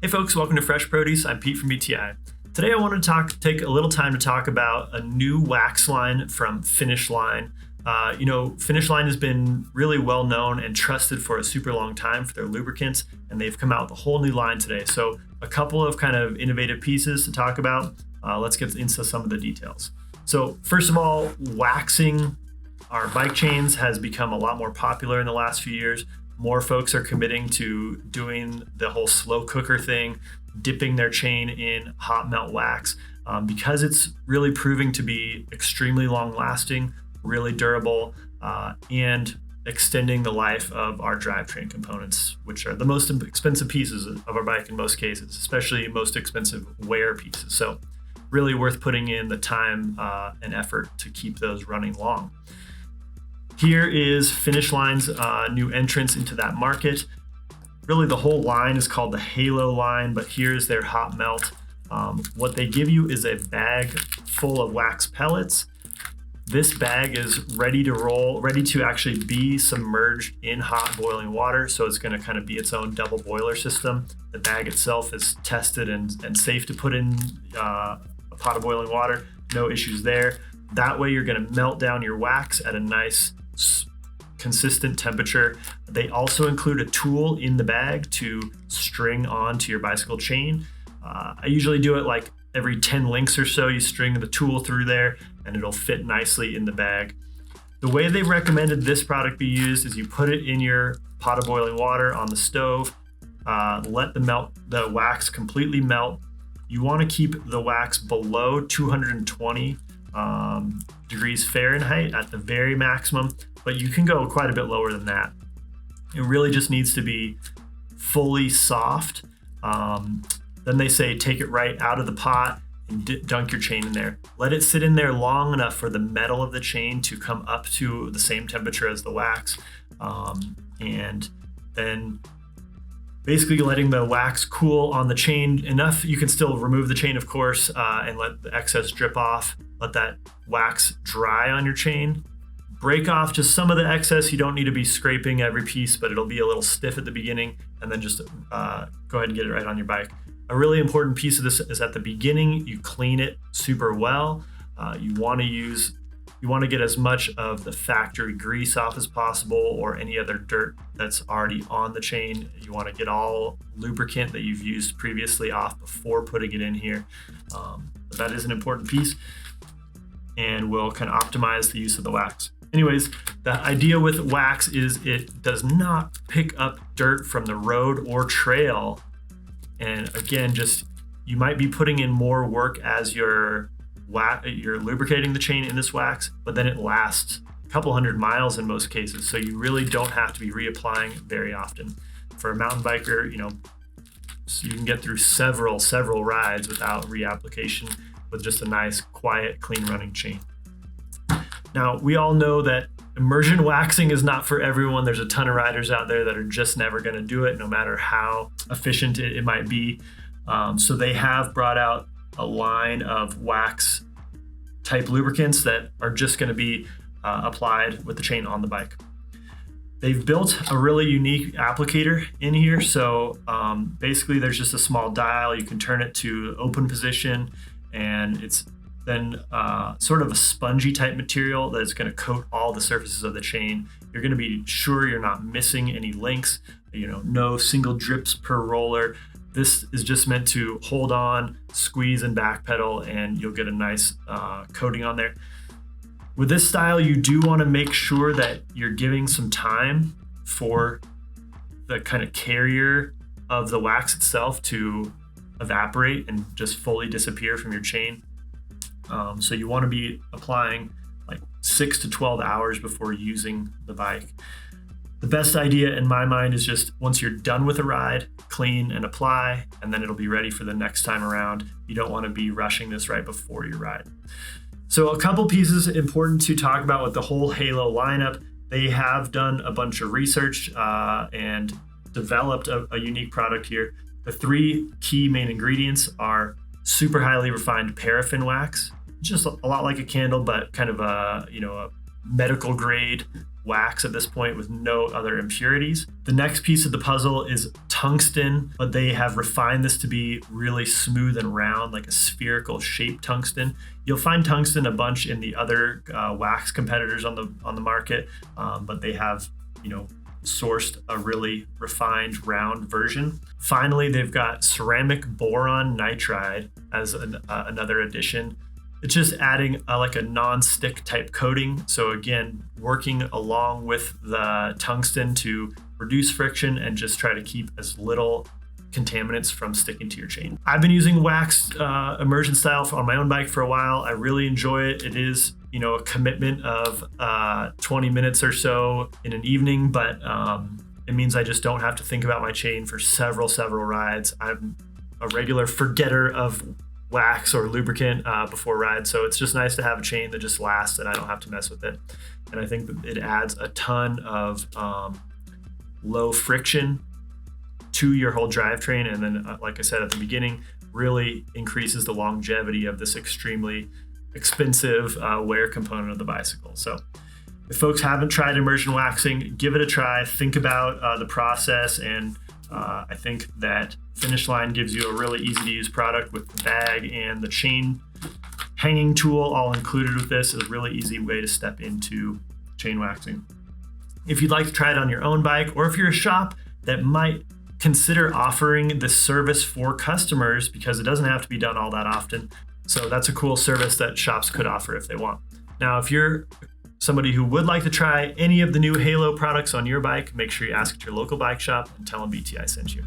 Hey folks, welcome to Fresh Produce. I'm Pete from BTI. Today I want to take a little time to talk about a new wax line from Finish Line. Finish Line has been really well known and trusted for a super long time for their lubricants, and they've come out with a whole new line today. So a couple of kind of innovative pieces to talk about. Let's get into some of the details. So first of all, waxing our bike chains has become a lot more popular in the last few years. More folks are committing to doing the whole slow cooker thing, dipping their chain in hot melt wax, because it's really proving to be extremely long lasting, really durable, and extending the life of our drivetrain components, which are the most expensive pieces of our bike in most cases, especially most expensive wear pieces. So really worth putting in the time and effort to keep those running long. Here is Finish Line's new entrance into that market. Really, the whole line is called the Halo line, but here's their hot melt. What they give you is a bag full of wax pellets. This bag is ready to roll, ready to actually be submerged in hot boiling water. So it's going to kind of be its own double boiler system. The bag itself is tested and safe to put in a pot of boiling water. No issues there. That way you're going to melt down your wax at a nice consistent temperature. They also include a tool in the bag to string onto your bicycle chain. I usually do it like every 10 links or so. You string the tool through there and it'll fit nicely in the bag. The way they recommended this product be used is you put it in your pot of boiling water on the stove, let the wax completely melt. You want to keep the wax below 220 degrees Fahrenheit at the very maximum, but you can go quite a bit lower than that. It really just needs to be fully soft. Then they say take it right out of the pot and dunk your chain in there. Let it sit in there long enough for the metal of the chain to come up to the same temperature as the wax, and then basically letting the wax cool on the chain enough. You can still remove the chain, of course, and let the excess drip off. Let that wax dry on your chain. Break off just some of the excess. You don't need to be scraping every piece, but it'll be a little stiff at the beginning, and then just go ahead and get it right on your bike. A really important piece of this is at the beginning, you clean it super well. You want to get as much of the factory grease off as possible, or any other dirt that's already on the chain. You want to get all lubricant that you've used previously off before putting it in here. But that is an important piece, and will kind of optimize the use of the wax. Anyways, the idea with wax is it does not pick up dirt from the road or trail. And again, you might be putting in more work as you're lubricating the chain in this wax, but then it lasts a couple hundred miles in most cases. So you really don't have to be reapplying very often. For a mountain biker, so you can get through several rides without reapplication with just a nice, quiet, clean running chain. Now, we all know that immersion waxing is not for everyone. There's a ton of riders out there that are just never going to do it, no matter how efficient it might be. So they have brought out a line of wax type lubricants that are just going to be applied with the chain on the bike. They've built a really unique applicator in here. So basically there's just a small dial. You can turn it to open position, and it's then sort of a spongy type material that's going to coat all the surfaces of the chain. You're going to be sure you're not missing any links, no single drips per roller. This is just meant to hold on, squeeze and backpedal, and you'll get a nice coating on there. With this style, you do want to make sure that you're giving some time for the kind of carrier of the wax itself to evaporate and just fully disappear from your chain. So you want to be applying like 6 to 12 hours before using the bike. The best idea in my mind is just once you're done with a ride, clean and apply, and then it'll be ready for the next time around. You don't want to be rushing this right before your ride. So a couple pieces important to talk about with the whole Halo lineup. They have done a bunch of research and developed a unique product here. The three key main ingredients are super highly refined paraffin wax, just a lot like a candle, but kind of a medical grade wax at this point with no other impurities. The next piece of the puzzle is tungsten, but they have refined this to be really smooth and round, like a spherical shaped tungsten. You'll find tungsten a bunch in the other wax competitors on the market, but they have, sourced a really refined round version. Finally, they've got ceramic boron nitride as another addition. It's just adding like a non-stick type coating. So again, working along with the tungsten to reduce friction and just try to keep as little contaminants from sticking to your chain. I've been using wax immersion style on my own bike for a while. I really enjoy it. It is, a commitment of 20 minutes or so in an evening, but it means I just don't have to think about my chain for several rides. I'm a regular forgetter of wax or lubricant before rides, so it's just nice to have a chain that just lasts and I don't have to mess with it. And I think that it adds a ton of low friction to your whole drivetrain, and then like I said at the beginning, really increases the longevity of this extremely expensive wear component of the bicycle. So if folks haven't tried immersion waxing, give it a try. Think about the process, and I think that Finish Line gives you a really easy to use product with the bag and the chain hanging tool all included with this. Is a really easy way to step into chain waxing. If you'd like to try it on your own bike, or if you're a shop that might consider offering this service for customers, because it doesn't have to be done all that often. So that's a cool service that shops could offer if they want. Now, if you're somebody who would like to try any of the new Halo products on your bike, make sure you ask at your local bike shop and tell them BTI sent you.